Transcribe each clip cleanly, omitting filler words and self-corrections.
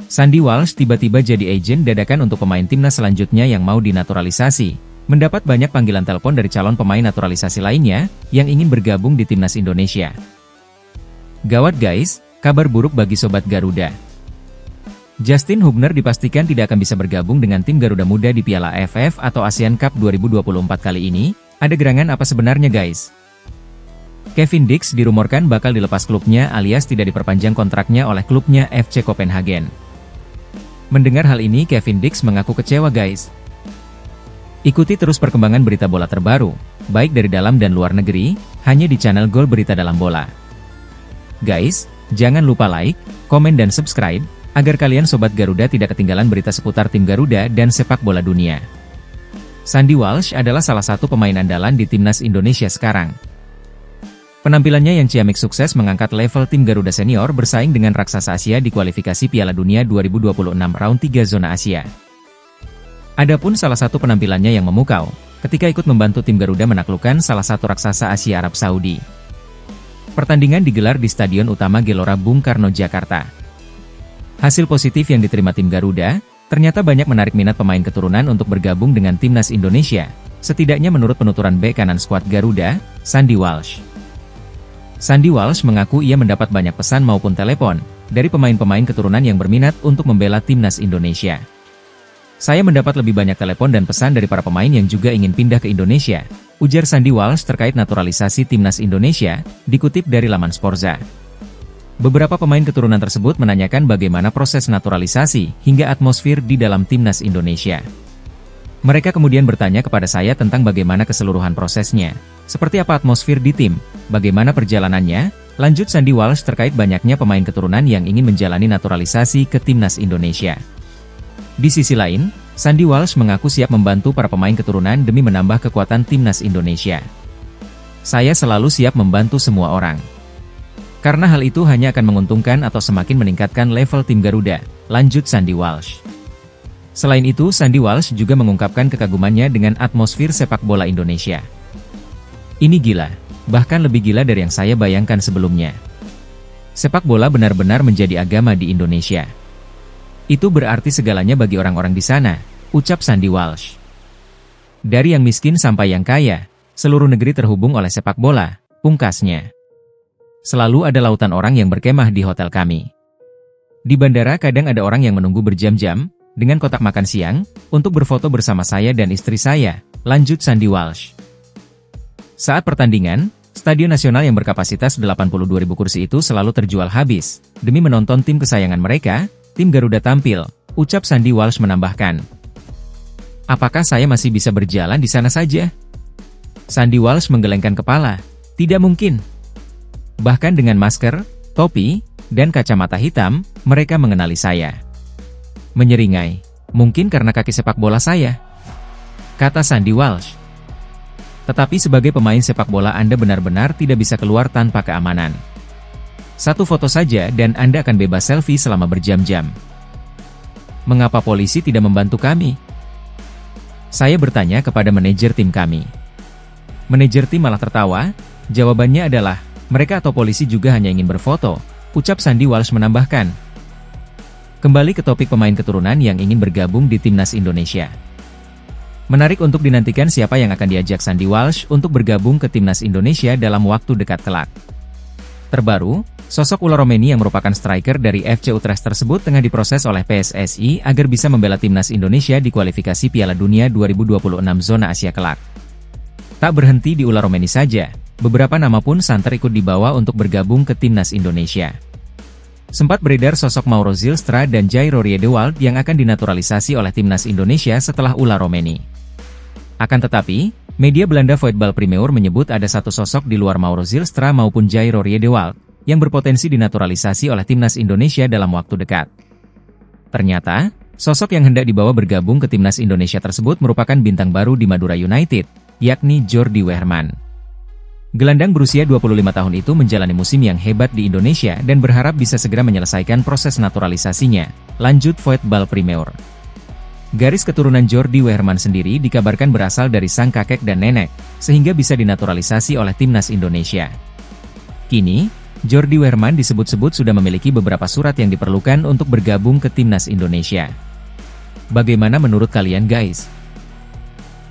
Sandy Walsh tiba-tiba jadi agen dadakan untuk pemain timnas selanjutnya yang mau dinaturalisasi. Mendapat banyak panggilan telepon dari calon pemain naturalisasi lainnya yang ingin bergabung di timnas Indonesia. Gawat guys, kabar buruk bagi Sobat Garuda. Justin Hubner dipastikan tidak akan bisa bergabung dengan tim Garuda Muda di Piala AFF atau ASEAN Cup 2024 kali ini. Ada gerangan apa sebenarnya guys? Kevin Dix dirumorkan bakal dilepas klubnya alias tidak diperpanjang kontraknya oleh klubnya FC Copenhagen. Mendengar hal ini Kevin Dix mengaku kecewa guys. Ikuti terus perkembangan berita bola terbaru, baik dari dalam dan luar negeri, hanya di channel Gol Berita Dalam Bola. Guys, jangan lupa like, komen dan subscribe, agar kalian Sobat Garuda tidak ketinggalan berita seputar tim Garuda dan sepak bola dunia. Sandy Walsh adalah salah satu pemain andalan di timnas Indonesia sekarang. Penampilannya yang ciamik sukses mengangkat level tim Garuda Senior bersaing dengan raksasa Asia di kualifikasi Piala Dunia 2026 Round 3 Zona Asia. Adapun salah satu penampilannya yang memukau, ketika ikut membantu tim Garuda menaklukkan salah satu raksasa Asia Arab Saudi. Pertandingan digelar di Stadion Utama Gelora Bung Karno, Jakarta. Hasil positif yang diterima tim Garuda, ternyata banyak menarik minat pemain keturunan untuk bergabung dengan timnas Indonesia, setidaknya menurut penuturan bek kanan skuad Garuda, Sandy Walsh. Sandy Walsh mengaku ia mendapat banyak pesan maupun telepon dari pemain-pemain keturunan yang berminat untuk membela timnas Indonesia. Saya mendapat lebih banyak telepon dan pesan dari para pemain yang juga ingin pindah ke Indonesia, ujar Sandy Walsh terkait naturalisasi timnas Indonesia, dikutip dari laman Sporza. Beberapa pemain keturunan tersebut menanyakan bagaimana proses naturalisasi hingga atmosfer di dalam timnas Indonesia. Mereka kemudian bertanya kepada saya tentang bagaimana keseluruhan prosesnya, seperti apa atmosfer di tim, bagaimana perjalanannya, lanjut Sandy Walsh terkait banyaknya pemain keturunan yang ingin menjalani naturalisasi ke timnas Indonesia. Di sisi lain, Sandy Walsh mengaku siap membantu para pemain keturunan demi menambah kekuatan timnas Indonesia. Saya selalu siap membantu semua orang. Karena hal itu hanya akan menguntungkan atau semakin meningkatkan level tim Garuda, lanjut Sandy Walsh. Selain itu, Sandy Walsh juga mengungkapkan kekagumannya dengan atmosfer sepak bola Indonesia. Ini gila, bahkan lebih gila dari yang saya bayangkan sebelumnya. Sepak bola benar-benar menjadi agama di Indonesia. Itu berarti segalanya bagi orang-orang di sana, ucap Sandy Walsh. Dari yang miskin sampai yang kaya, seluruh negeri terhubung oleh sepak bola, pungkasnya. Selalu ada lautan orang yang berkemah di hotel kami. Di bandara kadang ada orang yang menunggu berjam-jam, dengan kotak makan siang, untuk berfoto bersama saya dan istri saya, lanjut Sandy Walsh. Saat pertandingan, Stadion Nasional yang berkapasitas 82.000 kursi itu selalu terjual habis, demi menonton tim kesayangan mereka, tim Garuda tampil, ucap Sandy Walsh menambahkan. Apakah saya masih bisa berjalan di sana saja? Sandy Walsh menggelengkan kepala, tidak mungkin. Bahkan dengan masker, topi, dan kacamata hitam, mereka mengenali saya. Menyeringai, mungkin karena kaki sepak bola saya, kata Sandy Walsh. Tetapi sebagai pemain sepak bola Anda benar-benar tidak bisa keluar tanpa keamanan. Satu foto saja dan Anda akan bebas selfie selama berjam-jam. Mengapa polisi tidak membantu kami? Saya bertanya kepada manajer tim kami. Manajer tim malah tertawa, jawabannya adalah, mereka atau polisi juga hanya ingin berfoto, ucap Sandy Walsh menambahkan. Kembali ke topik pemain keturunan yang ingin bergabung di timnas Indonesia. Menarik untuk dinantikan siapa yang akan diajak Sandy Walsh untuk bergabung ke timnas Indonesia dalam waktu dekat kelak. Terbaru, sosok Ula Romeni yang merupakan striker dari FC Utrecht tersebut tengah diproses oleh PSSI agar bisa membela timnas Indonesia di kualifikasi Piala Dunia 2026 Zona Asia kelak. Tak berhenti di Ula Romeni saja, beberapa nama pun santer ikut dibawa untuk bergabung ke timnas Indonesia. Sempat beredar sosok Mauro Zylstra dan Jairo Riedewald yang akan dinaturalisasi oleh timnas Indonesia setelah Ula Romeni. Akan tetapi, media Belanda Voetbal Primeur menyebut ada satu sosok di luar Mauro Zylstra maupun Jairo Riedewald yang berpotensi dinaturalisasi oleh timnas Indonesia dalam waktu dekat. Ternyata, sosok yang hendak dibawa bergabung ke timnas Indonesia tersebut merupakan bintang baru di Madura United, yakni Jordi Wehrman. Gelandang berusia 25 tahun itu menjalani musim yang hebat di Indonesia dan berharap bisa segera menyelesaikan proses naturalisasinya, lanjut Voetbal Primeur. Garis keturunan Jordi Wehrman sendiri dikabarkan berasal dari sang kakek dan nenek, sehingga bisa dinaturalisasi oleh timnas Indonesia. Kini, Jordi Wehrman disebut-sebut sudah memiliki beberapa surat yang diperlukan untuk bergabung ke timnas Indonesia. Bagaimana menurut kalian guys?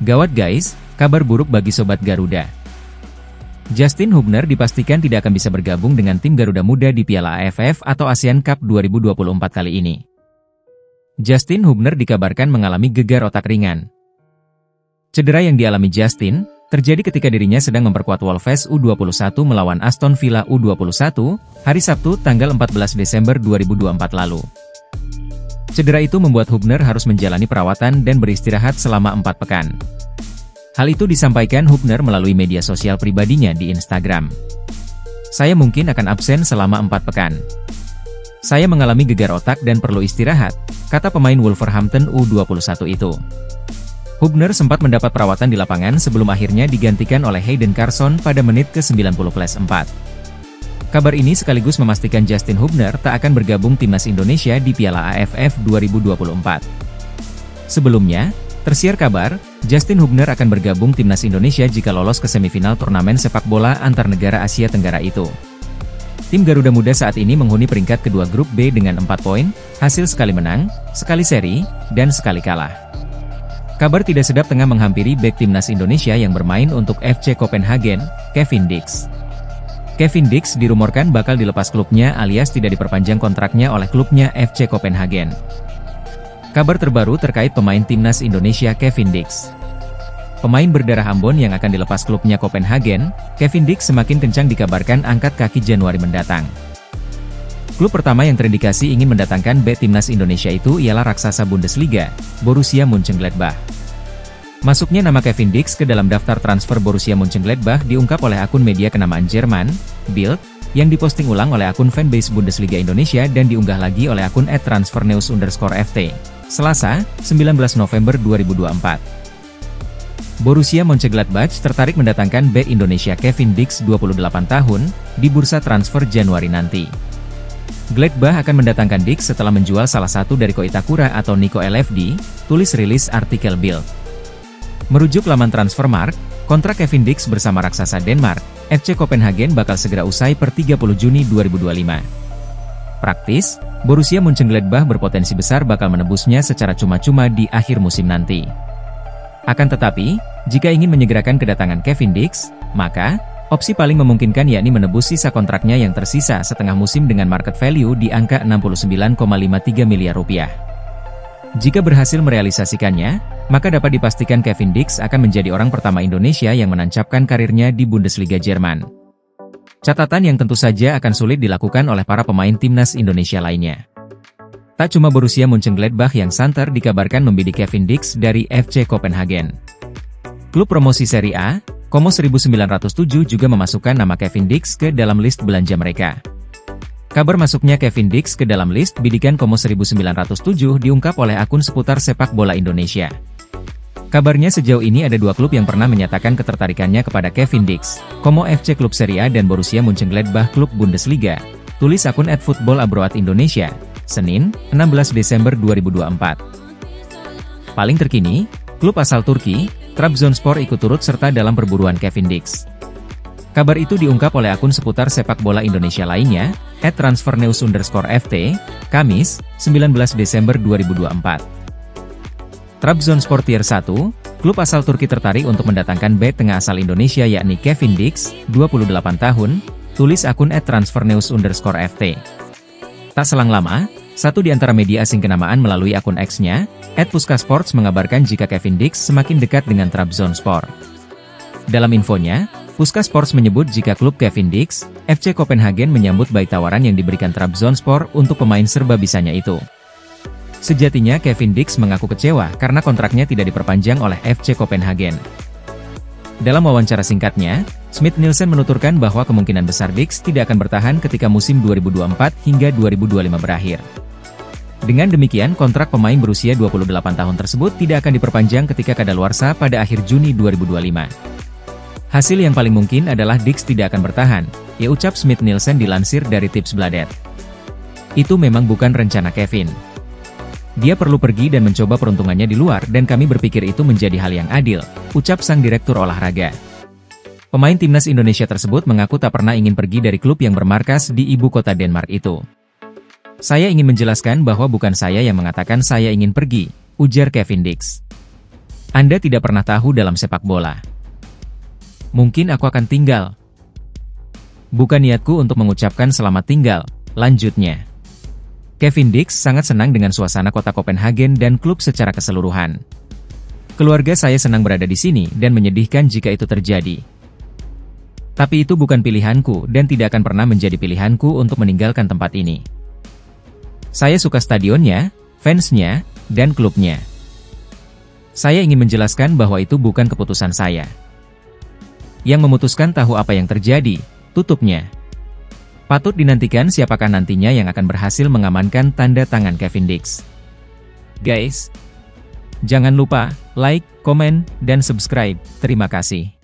Gawat guys, kabar buruk bagi Sobat Garuda. Justin Hubner dipastikan tidak akan bisa bergabung dengan tim Garuda Muda di Piala AFF atau ASEAN Cup 2024 kali ini. Justin Hubner dikabarkan mengalami gegar otak ringan. Cedera yang dialami Justin terjadi ketika dirinya sedang memperkuat Wolves U21 melawan Aston Villa U21, hari Sabtu tanggal 14 Desember 2024 lalu. Cedera itu membuat Hubner harus menjalani perawatan dan beristirahat selama 4 pekan. Hal itu disampaikan Hubner melalui media sosial pribadinya di Instagram. Saya mungkin akan absen selama 4 pekan. Saya mengalami gegar otak dan perlu istirahat, kata pemain Wolverhampton U21 itu. Hubner sempat mendapat perawatan di lapangan sebelum akhirnya digantikan oleh Hayden Carson pada menit ke-90+4. Kabar ini sekaligus memastikan Justin Hubner tak akan bergabung timnas Indonesia di Piala AFF 2024. Sebelumnya, tersiar kabar, Justin Hubner akan bergabung timnas Indonesia jika lolos ke semifinal turnamen sepak bola antar negara Asia Tenggara itu. Tim Garuda Muda saat ini menghuni peringkat kedua grup B dengan 4 poin, hasil sekali menang, sekali seri, dan sekali kalah. Kabar tidak sedap tengah menghampiri bek timnas Indonesia yang bermain untuk FC Copenhagen, Kevin Dix. Kevin Dix dirumorkan bakal dilepas klubnya alias tidak diperpanjang kontraknya oleh klubnya FC Copenhagen. Kabar terbaru terkait pemain timnas Indonesia Kevin Dix. Pemain berdarah Ambon yang akan dilepas klubnya Copenhagen, Kevin Dix semakin kencang dikabarkan angkat kaki Januari mendatang. Klub pertama yang terindikasi ingin mendatangkan bek timnas Indonesia itu ialah raksasa Bundesliga, Borussia Mönchengladbach. Masuknya nama Kevin Dix ke dalam daftar transfer Borussia Mönchengladbach diungkap oleh akun media kenamaan Jerman, Bild, yang diposting ulang oleh akun fanbase Bundesliga Indonesia dan diunggah lagi oleh akun @transfernews_ft. Selasa, 19 November 2024. Borussia Mönchengladbach tertarik mendatangkan bek Indonesia Kevin Dix 28 tahun, di bursa transfer Januari nanti. Gladbach akan mendatangkan Dix setelah menjual salah satu dari Koitakura atau Nico LFD, tulis rilis artikel Bild. Merujuk laman Transfermarkt, kontrak Kevin Dix bersama raksasa Denmark, FC Copenhagen bakal segera usai per 30 Juni 2025. Praktis, Borussia Mönchengladbach berpotensi besar bakal menebusnya secara cuma-cuma di akhir musim nanti. Akan tetapi, jika ingin menyegerakan kedatangan Kevin Dix, maka opsi paling memungkinkan yakni menebus sisa kontraknya yang tersisa setengah musim dengan market value di angka 69,53 miliar rupiah. Jika berhasil merealisasikannya, maka dapat dipastikan Kevin Dix akan menjadi orang pertama Indonesia yang menancapkan karirnya di Bundesliga Jerman. Catatan yang tentu saja akan sulit dilakukan oleh para pemain timnas Indonesia lainnya. Tak cuma Borussia Mönchengladbach yang santer dikabarkan membidik Kevin Dix dari FC Copenhagen. Klub promosi Serie A, Como 1907 juga memasukkan nama Kevin Dix ke dalam list belanja mereka. Kabar masuknya Kevin Dix ke dalam list bidikan Como 1907 diungkap oleh akun seputar sepak bola Indonesia. Kabarnya sejauh ini ada 2 klub yang pernah menyatakan ketertarikannya kepada Kevin Dix, Como FC klub Serie A dan Borussia Mönchengladbach klub Bundesliga, tulis akun @footballabroad Indonesia, Senin, 16 Desember 2024. Paling terkini, klub asal Turki, Trabzonspor ikut turut serta dalam perburuan Kevin Dix. Kabar itu diungkap oleh akun seputar sepak bola Indonesia lainnya, @transfernews_ft, Kamis, 19 Desember 2024. Trabzonspor Tier 1, klub asal Turki tertarik untuk mendatangkan bek tengah asal Indonesia yakni Kevin Dix, 28 tahun, tulis akun @transfernews_ft. Tak selang lama, satu di antara media asing kenamaan melalui akun X-nya, @puskasports mengabarkan jika Kevin Dix semakin dekat dengan Trabzonspor. Dalam infonya, Puskasports menyebut jika klub Kevin Dix, FC Copenhagen menyambut baik tawaran yang diberikan Trabzonspor untuk pemain serba bisanya itu. Sejatinya Kevin Dix mengaku kecewa karena kontraknya tidak diperpanjang oleh FC Copenhagen. Dalam wawancara singkatnya, Smith-Nielsen menuturkan bahwa kemungkinan besar Dix tidak akan bertahan ketika musim 2024 hingga 2025 berakhir. Dengan demikian kontrak pemain berusia 28 tahun tersebut tidak akan diperpanjang ketika kadaluarsa pada akhir Juni 2025. Hasil yang paling mungkin adalah Dix tidak akan bertahan, ya ucap Smith-Nielsen dilansir dari Tipsbladet. Itu memang bukan rencana Kevin. Dia perlu pergi dan mencoba peruntungannya di luar dan kami berpikir itu menjadi hal yang adil, ucap sang direktur olahraga. Pemain timnas Indonesia tersebut mengaku tak pernah ingin pergi dari klub yang bermarkas di ibu kota Denmark itu. "Saya ingin menjelaskan bahwa bukan saya yang mengatakan saya ingin pergi," ujar Kevin Dix. "Anda tidak pernah tahu dalam sepak bola. Mungkin aku akan tinggal. Bukan niatku untuk mengucapkan selamat tinggal," lanjutnya. Kevin Dix sangat senang dengan suasana kota Copenhagen dan klub secara keseluruhan. "Keluarga saya senang berada di sini dan menyedihkan jika itu terjadi. Tapi itu bukan pilihanku dan tidak akan pernah menjadi pilihanku untuk meninggalkan tempat ini. Saya suka stadionnya, fansnya, dan klubnya. Saya ingin menjelaskan bahwa itu bukan keputusan saya. Yang memutuskan tahu apa yang terjadi," tutupnya. Patut dinantikan siapakah nantinya yang akan berhasil mengamankan tanda tangan Kevin Dix. Guys, jangan lupa like, komen, dan subscribe. Terima kasih.